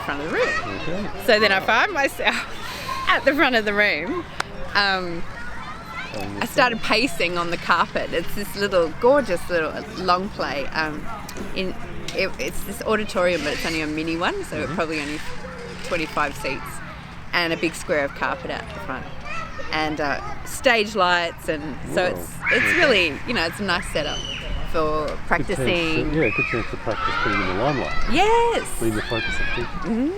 front of the room. Okay. So then I find myself at the front of the room. I started pacing on the carpet. It's this little gorgeous little long play. It's this auditorium, but it's only a mini one, so probably only 25 seats, and a big square of carpet out the front, and stage lights, and so it's really, it's a nice setup for practicing. Good chance to practice being in the limelight. Yes. Being the focus of people.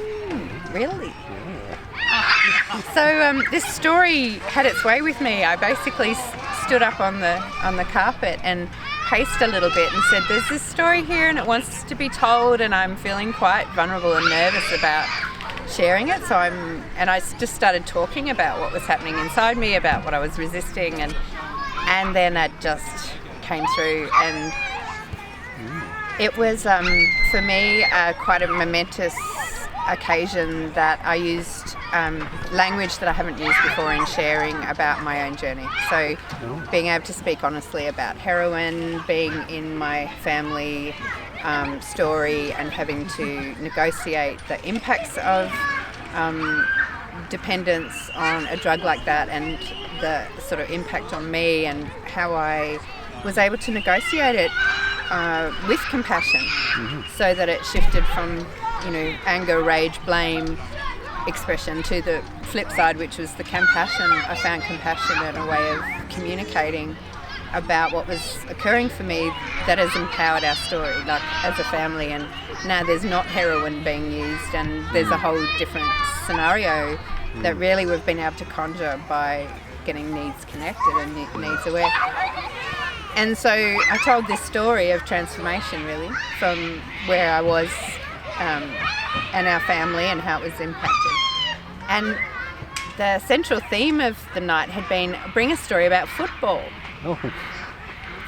Really? Yeah. So this story had its way with me. I basically stood up on the carpet and paced a little bit and said, there's this story here and it wants to be told, and I'm feeling quite vulnerable and nervous about sharing it. So I just started talking about what was happening inside me, about what I was resisting, and then it just came through, and it was for me quite a momentous occasion that I used language that I haven't used before in sharing about my own journey. So being able to speak honestly about heroin, being in my family story, and having to negotiate the impacts of dependence on a drug like that, and the sort of impact on me, and how I was able to negotiate it with compassion, so that it shifted from anger, rage, blame expression to the flip side, which was the compassion. I found compassion and a way of communicating about what was occurring for me that has empowered our story, like as a family. And now there's not heroin being used, and there's a whole different scenario that really we've been able to conjure by getting needs connected and needs aware. And so I told this story of transformation, really, from where I was and our family and how it was impacted. And the central theme of the night had been bring a story about football.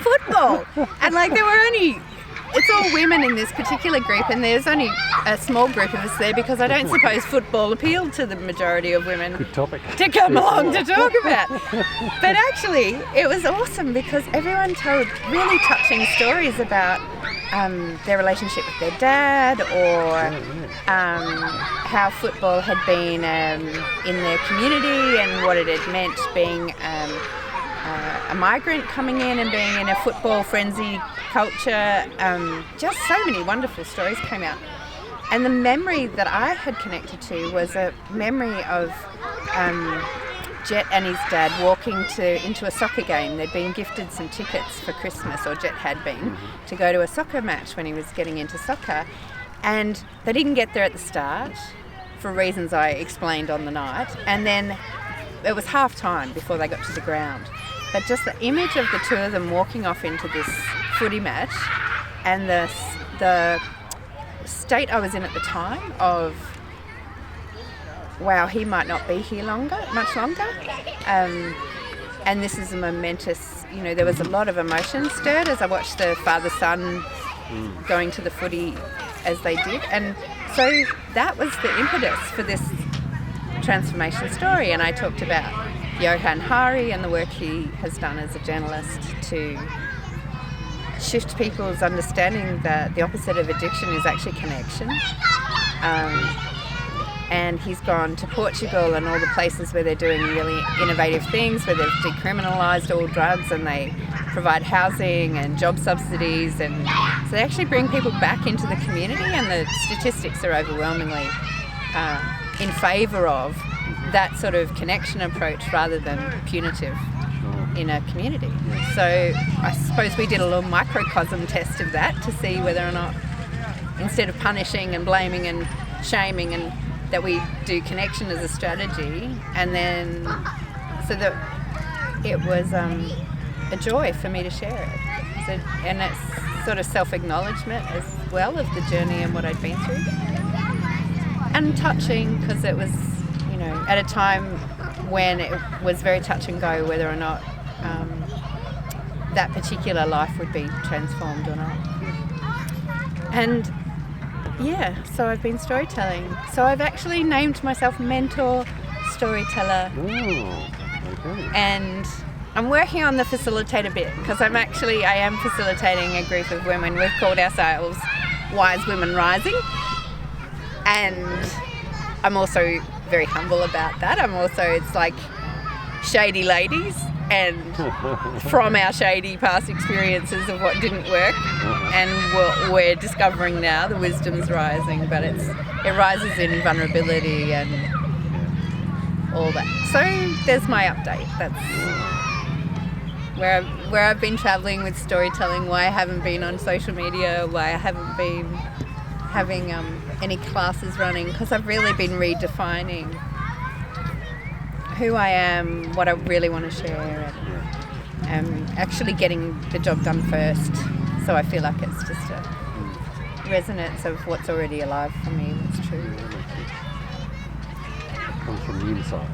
Football! And there were it's all women in this particular group, and there's only a small group of us there because I don't suppose football appealed to the majority of women. Good topic. To come along to talk about. But actually, it was awesome because everyone told really touching stories about their relationship with their dad, or how football had been in their community and what it had meant being a migrant coming in and being in a football frenzy culture. Just so many wonderful stories came out. And the memory that I had connected to was a memory of Jet and his dad walking into a soccer game. They'd been gifted some tickets for Christmas, or Jet had been, to go to a soccer match when he was getting into soccer. And they didn't get there at the start for reasons I explained on the night. And then it was half time before they got to the ground. But just the image of the two of them walking off into this footy match, and the state I was in at the time of, wow, he might not be here much longer. And this is a momentous, there was a lot of emotion stirred as I watched the father-son going to the footy as they did. And so that was the impetus for this transformation story. And I talked about Johan Hari and the work he has done as a journalist to shift people's understanding that the opposite of addiction is actually connection. And he's gone to Portugal and all the places where they're doing really innovative things, where they've decriminalised all drugs and they provide housing and job subsidies, and so they actually bring people back into the community, and the statistics are overwhelmingly in favour of that sort of connection approach rather than punitive in a community. So I suppose we did a little microcosm test of that to see whether or not, instead of punishing and blaming and shaming, and that we do connection as a strategy. And then so that it was a joy for me to share it. So, and it's sort of self-acknowledgement as well of the journey and what I'd been through. And touching, because it was, at a time when it was very touch and go whether or not that particular life would be transformed or not. And so I've been storytelling. So I've actually named myself Mentor Storyteller. Okay. And I'm working on the facilitator bit, because I am facilitating a group of women. We've called ourselves Wise Women Rising. And I'm also very humble about that. It's like shady ladies, and from our shady past experiences of what didn't work, and what we're discovering now, the wisdom's rising, but it rises in vulnerability and all that. So there's my update. That's where I've been travelling with storytelling, why I haven't been on social media, why I haven't been having any classes running, because I've really been redefining who I am, what I really want to share, and actually getting the job done first. So I feel like it's just a resonance of what's already alive for me, what's true. It comes from the inside.